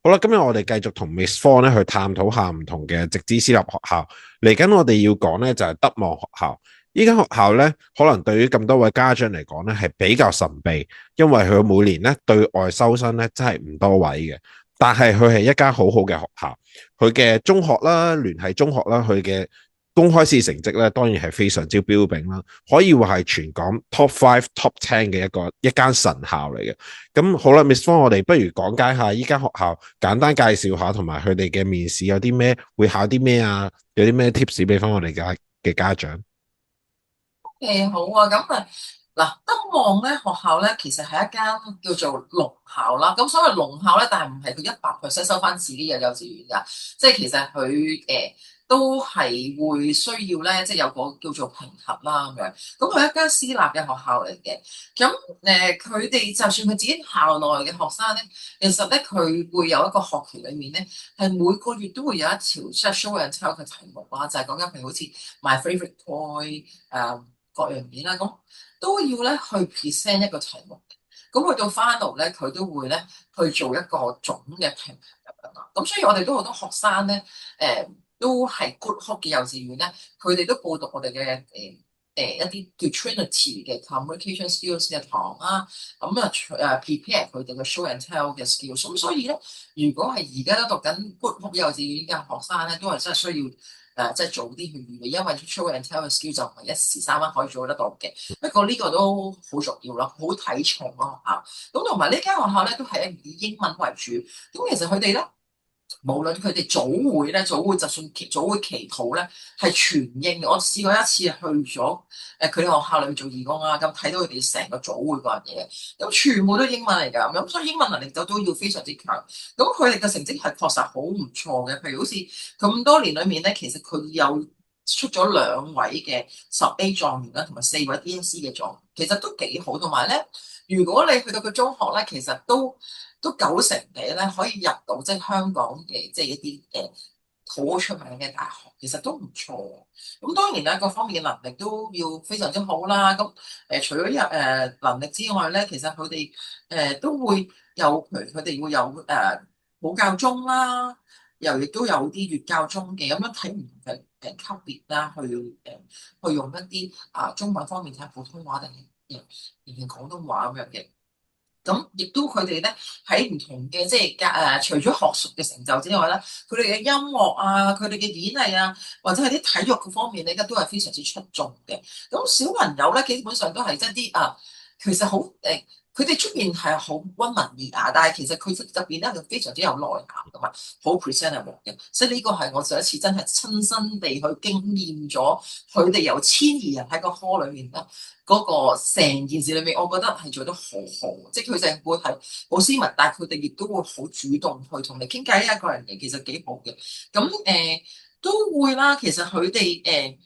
好啦，今日我哋繼續同 Miss Four 咧去探討下唔同嘅直資私立學校。嚟緊我哋要講咧就係德望學校。呢間學校咧，可能對於咁多位家長嚟講咧係比較神秘，因為佢每年咧對外收生咧真係唔多位嘅。但係佢係一間好好嘅學校，佢嘅中學啦、聯繫中學啦，佢嘅公開試成績咧當然係非常之標炳啦，可以話係全港 Top Five、Top Ten 嘅一間神校嚟嘅。咁好啦，Miss Fong，我哋不如講解下依間學校，簡單介紹下，同埋佢哋嘅面試有啲咩，會考啲咩啊？有啲咩 tips 俾翻我哋嘅家長？好啊，咁嗱，德望咧學校咧，其實係一間叫做龍校啦。咁所謂龍校咧，但係唔係佢100%收翻自己嘅幼稚園㗎，即係其實佢都係會需要咧，即係有個叫做評核啦咁樣。咁佢係一間私立嘅學校嚟嘅。咁佢哋就算佢自己校內嘅學生咧，其實咧佢會有一個學期裡面咧，係每個月都會有一條即係 show and tell 嘅題目啦，就係講緊譬如好似 My Favorite Toy 各樣嘢啦，咁都要咧去 present 一個題目。咁去到翻嚟咧，佢都會咧去做一個總嘅評核咁樣啦。咁所以我哋都好多學生咧，都係 good hope 嘅幼稚園咧，佢哋都報讀我哋嘅一啲叫 Trinity 嘅 communication skills 嘅堂啦。咁prepare 佢哋嘅 show and tell 嘅 skills。咁所以咧，如果係而家都讀緊 good hope 幼稚園嘅學生咧，都係真係需要。即係早啲去預備，因為 show and tell 嘅 skill 就唔係一時三刻可以做得到嘅。不過呢個都好重要咯，好睇重咯學校。咁同埋呢間學校咧都係以英文為主。咁其實佢哋咧，無論佢哋早會就算早會祈禱咧，係全英嘅。我試過一次去咗佢哋學校裏面做義工啦，咁睇到佢哋成個早會嗰樣嘢，咁全部都英文嚟㗎。咁所以英文能力就都要非常之強。咁佢哋嘅成績係確實好唔錯嘅。譬如好似咁多年裏面咧，其實佢有出咗2位嘅10A 狀元啦，同埋4位 DSE 嘅狀元，其實都幾好。同埋咧，如果你去到個中學咧，其實都90%嘅咧可以入到即係香港嘅即係一啲好出名嘅大學，其實都唔錯。咁當然啦，各方面嘅能力都要非常之好啦。咁除咗能力之外咧，其實佢哋都會有，譬如佢哋會有普教中啦，又亦都有啲粵教中嘅，咁樣睇唔同嘅級別啦，去用一啲中文方面睇下普通話定係廣東話咁樣嘅。咁亦都佢哋咧喺唔同嘅即係除咗學術嘅成就之外咧，佢哋嘅音樂啊，佢哋嘅演藝啊，或者係啲體育嘅方面咧，而家都係非常之出眾嘅。咁小朋友咧，基本上都係即係啲其實好佢哋出面係好溫文爾雅，但係其實佢入邊咧就非常之有內涵噶嘛，好 presentable 嘅。所以呢個係我上一次真係親身地去經驗咗，佢哋由1000人喺個 hall 裏面咧。嗰個成件事裏面，我覺得係做得好好，即係佢哋會係好斯文，但係佢哋亦都會好主動去同你傾偈啊，個人嘅其實幾好嘅。咁都會啦，其實佢哋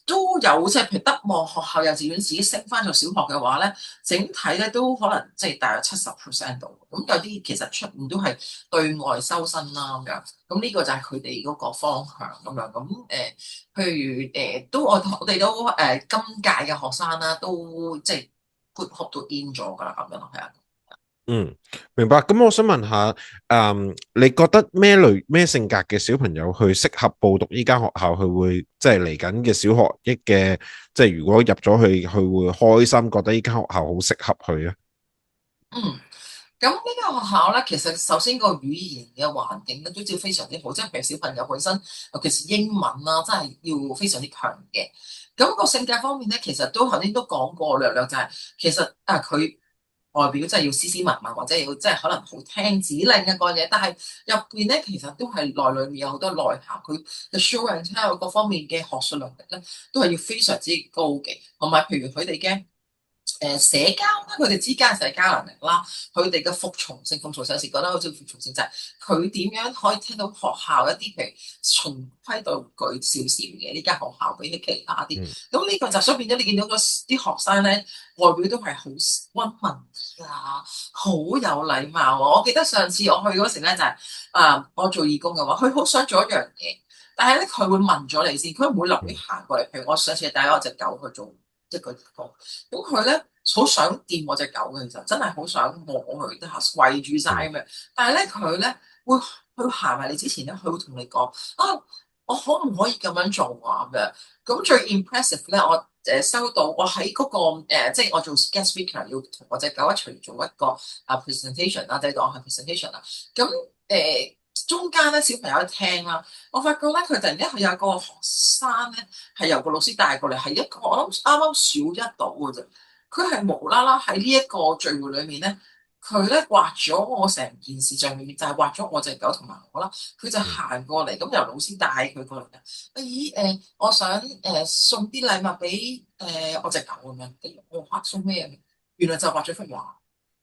都有即係譬如德望學校幼稚園自己升翻做小學嘅話咧，整體咧都可能即係大約70% 度。咁有啲其實出面都係對外收生啦咁樣。咁呢個就係佢哋嗰個方向咁樣。咁譬如都我哋都今屆嘅學生啦，都即係 good hope 都 in 咗㗎啦，咁樣咯，係啊。嗯，明白。咁我想問下，你覺得咩性格嘅小朋友去適合報讀呢間學校？佢會即係嚟緊嘅小學一嘅，即係如果入咗去，佢會開心，覺得呢間學校好適合佢啊？嗯，咁呢間學校咧，其實首先個語言嘅環境咧都要非常之好，即係譬如小朋友本身，尤其是英文啦，真係要非常之強嘅。咁個性格方面咧，其實都頭先都講過略略，就係其實佢外表真係要斯斯文文，或者要即係可能好聽指令嘅個嘢，但係入邊咧其實都係內裏面有好多內涵，佢嘅 show and tell 各方面嘅學術能力咧，都係要非常之高嘅，同埋譬如佢哋嘅。社交啦，佢哋之間嘅社交能力啦，佢哋嘅服從性有時覺得好似服從性就係佢點樣可以聽到學校一啲譬如循規蹈矩少少嘅呢間學校比起其他啲，嗯咁呢個就所以變咗你見到啲學生咧外表都係好溫文啊，好有禮貌啊！我記得上次我去嗰時咧就係、我做義工嘅話，佢好想做一樣嘢，但係咧佢會問咗你先，佢唔會立即嗯行過嚟。譬如我上次帶咗我隻狗去做一個義工，咁佢咧。好想掂我隻狗嘅，其實真係好想摸佢，圍住晒咁樣。但係咧佢咧會佢行埋你之前咧，佢會同你講啊，我可唔可以咁樣做啊咁樣？咁最 impressive 咧，我收到我喺嗰、個即係我做 guest speaker 要同我隻狗一齊做一個presentation 啦，即係當係 presentation 啦。咁中間咧小朋友一聽啦，我發覺咧佢突然間佢有個學生咧係由個老師帶過嚟，係一個我諗啱啱小一到嘅啫。佢係無啦啦喺呢一個聚會裏面咧，佢咧畫咗我成件事上面就係畫咗我隻狗同埋我啦。佢就行過嚟，咁由老師帶佢過嚟嘅。咦我想送啲禮物俾我隻狗咁樣。我話送咩嘢？原來就畫咗幅畫。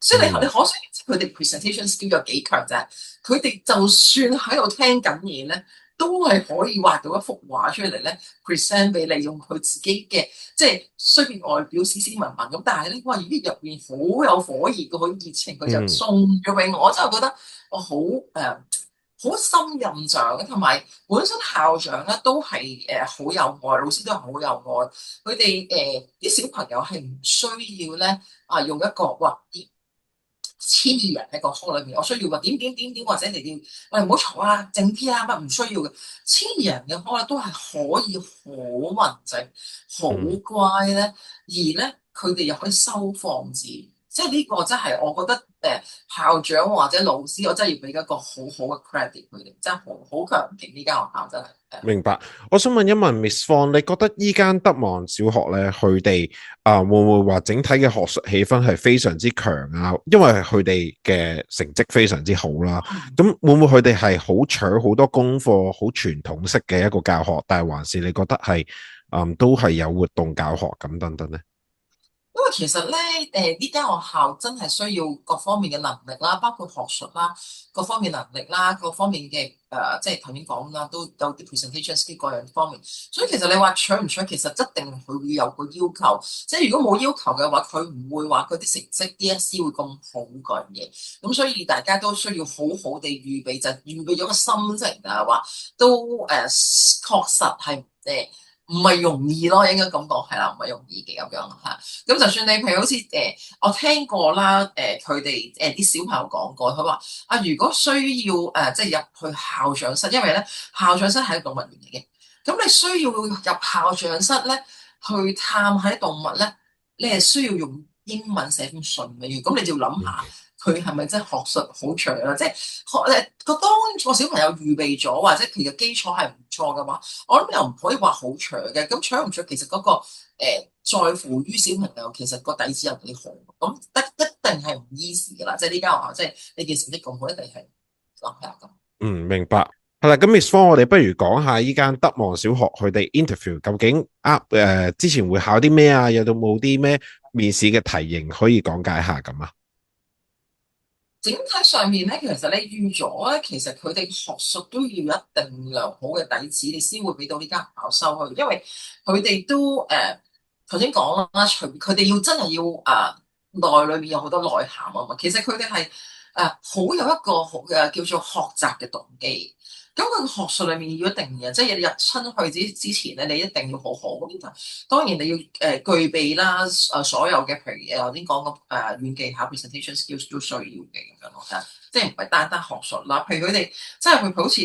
所以你可想而知佢哋 presentation skill 有幾強啫。佢哋就算喺度聽緊嘢咧，都係可以畫到一幅畫出嚟咧，present 俾你用佢自己嘅，即係雖然外表斯斯文文咁，但係咧，哇！咦入邊好有火熱嘅，好熱情，佢就送咗俾我，我真係覺得我好好深印象嘅，同埋本身校長咧都係好有愛，老師都係好有愛，佢哋啲小朋友係唔需要咧用一個哇千二人喺個 hall 裏面，我需要話點點點點，或者你哋喂唔好嘈啊，靜啲啊，乜唔需要嘅。千二人嘅 hall 咧都係可以好文靜、好乖咧，而咧佢哋又可以收放自然，即係呢個真係我覺得校長或者老師，我真係要俾一個好好嘅 credit 佢哋，真係好強勁呢間學校真係。明白，我想問一問 Miss Fong，你覺得依間德望小學咧，佢哋會唔會話整體嘅學術氣氛係非常之強啊？因為佢哋嘅成績非常之好啦，咁會唔會佢哋係好搶好多功課、好傳統式嘅一個教學，但係還是你覺得係都係有活動教學咁等等咧？因為其實咧，呢間學校真係需要各方面嘅能力啦，包括學術啦，各方面能力啦，各方面嘅即係頭先講啦，都有啲 presentation skill 各樣方面。所以其實你話搶唔搶，其實一定佢會有個要求。即係如果冇要求嘅話，佢唔會話佢啲成績 DSE 會咁好嗰樣嘢。咁所以大家都需要好好地預備，就預備咗個心情啊，話都確實係唔係容易咯，應該咁講係啦，唔係容易嘅咁樣嚇。咁就算你譬如好似我聽過啦，佢哋啲小朋友講過，佢話啊，如果需要即係入去校長室，因為咧校長室係一個動物園嚟嘅，咁你需要入校長室咧去探下啲動物咧，你係需要用英文寫封信嘅，咁你就要諗下。佢係咪真係學術好長啊？即係當個小朋友預備咗，或者佢嘅基礎係唔錯嘅話，我諗又唔可以話好長嘅。咁長唔長，其實嗰個在乎於小朋友，其實個底子有幾好。咁一定係唔 easy 噶啦。即係呢間學校，即係你嘅成績咁好，一定係係啊咁。明白。係啦，咁 Miss Fong，我哋不如講下依間德望小學佢哋 interview 究竟之前會考啲咩啊？有冇啲咩面試嘅題型可以講解下咁啊？整體上面咧，其實你預咗咧，其實佢哋學術都要一定良好嘅底子，你先會俾到呢間學校收去。因為佢哋都頭先講啦，除佢哋要真係要內裏面有好多內涵啊嘛。其實佢哋係好有一個好嘅叫做學習嘅動機。咁佢學術裏面要一定嘅，即係你入親去之前咧，你一定要好好咁。當然你要具備啦，所有嘅譬如頭先講嘅軟技巧 presentation skills 都需要嘅咁樣咯，即係唔係單單學術啦。譬如佢哋即係佢好似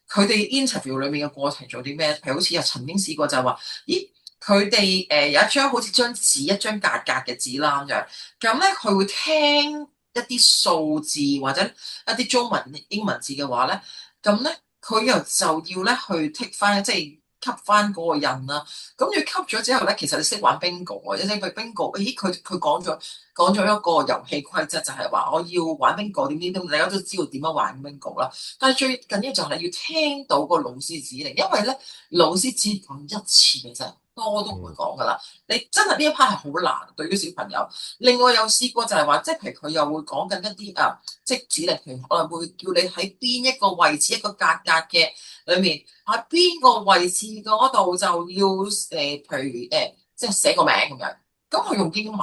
佢哋 interview 裏面嘅過程做啲咩？譬如好似曾經試過就係話，咦佢哋有一張好似張紙一張格格嘅紙啦咁樣，咁咧佢會聽一啲數字或者一啲中文英文字嘅話咧。咁咧，佢又就要咧去剔翻，即係吸翻嗰個印啦。咁要吸咗之後咧，其實你識玩 bingo 啊，即係佢 bingo，咦，佢講咗一個遊戲規則，就係話我要玩 bingo 點點點，大家都知道點樣玩 bingo 啦。但係最緊要就係要聽到個老師指令，因為咧老師只講一次嘅啫，多都唔會講噶啦。你真係呢一 part 係好難對於小朋友。另外有試過就係話，即係譬如佢又會講緊一啲即係指令，譬如可能會叫你喺邊一個位置一個格格嘅裏面，喺邊個位置嗰度就要譬如即係寫個名咁樣。咁佢用英文，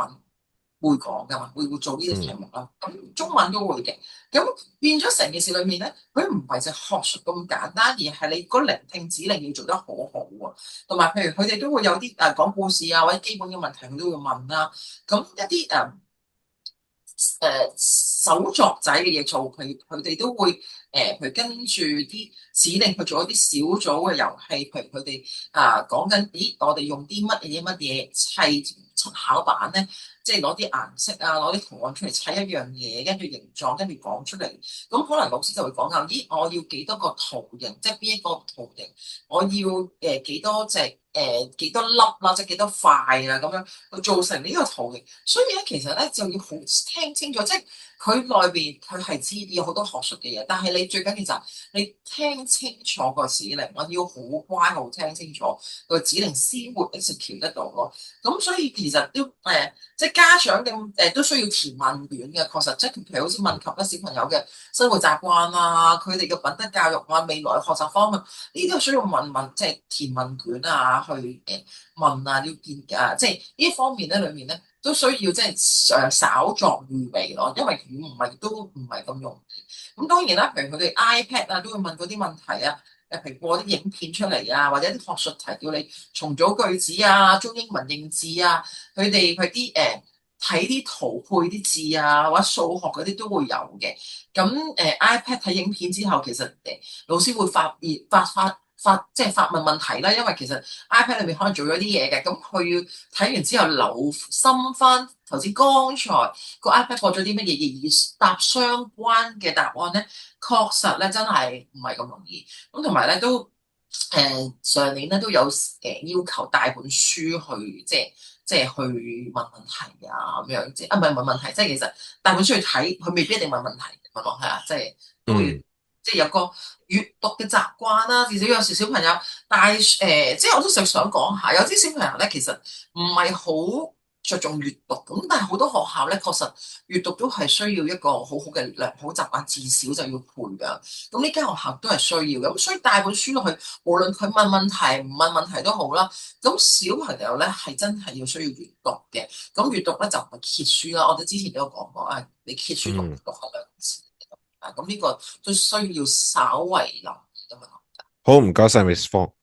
會講噶嘛，會做呢啲題嗯目啦。咁中文都會嘅。咁變咗成件事裏面咧，佢唔係就學術咁簡單，而係你個聆聽指令要做得好好喎。同埋譬如佢哋都會有啲講故事啊，或者基本嘅問題，佢都會問啦。咁一啲手作仔嘅嘢做，佢哋都會譬如跟住啲指令去做一啲小組嘅遊戲，譬如佢哋講緊，咦，我哋用啲乜嘢砌考板咧，即係攞啲顏色啊，攞啲圖案出嚟砌一樣嘢，跟住形狀，跟住講出嚟。咁可能老師就會講下，咦，我要幾多個圖形，即係邊一個圖形，我要幾多隻幾多粒啦，即係幾多塊啊，咁樣去做成呢個圖形。所以咧，其實咧就要好聽清楚，即係佢內邊佢係知有好多學術嘅嘢，但係你最緊要就係你聽清楚個指令，我要好乖好聽清楚個指令先會 execute 得到咯。咁所以其實都即係家長嘅都需要填問卷嘅，確實即係譬如好似問及咧小朋友嘅生活習慣啊，佢哋嘅品德教育啊，未來學習方面呢啲需要問即係填問卷啊，去問啊，要見即係呢一方面咧，裡面咧都需要即係稍作預備咯，因為都唔係咁容易。咁當然啦，譬如佢哋 iPad 啊，都會問嗰啲問題啊，譬如播啲影片出嚟啊，或者啲學術題叫你重組句子啊、中英文認字啊，佢哋佢啲睇啲圖配啲字啊，或者數學嗰啲都會有嘅。咁iPad 睇影片之後，其實老師會即係發問問題啦，因為其實 iPad 裏面可能做咗啲嘢嘅，咁佢要睇完之後留心翻頭先剛才個 iPad 播咗啲乜嘢，而答相關嘅答案咧，確實咧真係唔係咁容易。咁同埋咧都上年咧都有要求帶本書去即係去問問題啊咁樣，唔係問問題，即係其實帶本書去睇，佢未必一定問問題，問落係啊，即係都會。嗯即係有個閱讀嘅習慣啦，至少有時小朋友，但係即係我都想講下，有啲小朋友咧其實唔係好着重閱讀咁，但係好多學校咧確實閱讀都係需要一個好好嘅良好習慣，至少就要培養。咁呢間學校都係需要嘅，咁所以帶本書落去，無論佢問問題唔問問題都好啦。咁小朋友咧係真係要需要閱讀嘅，咁閱讀咧就唔係揭書啦。我哋之前都有講過啊，你揭書嗯。讀係兩次。咁呢個都需要稍為留意咁樣。好，唔該晒 Miss Fong。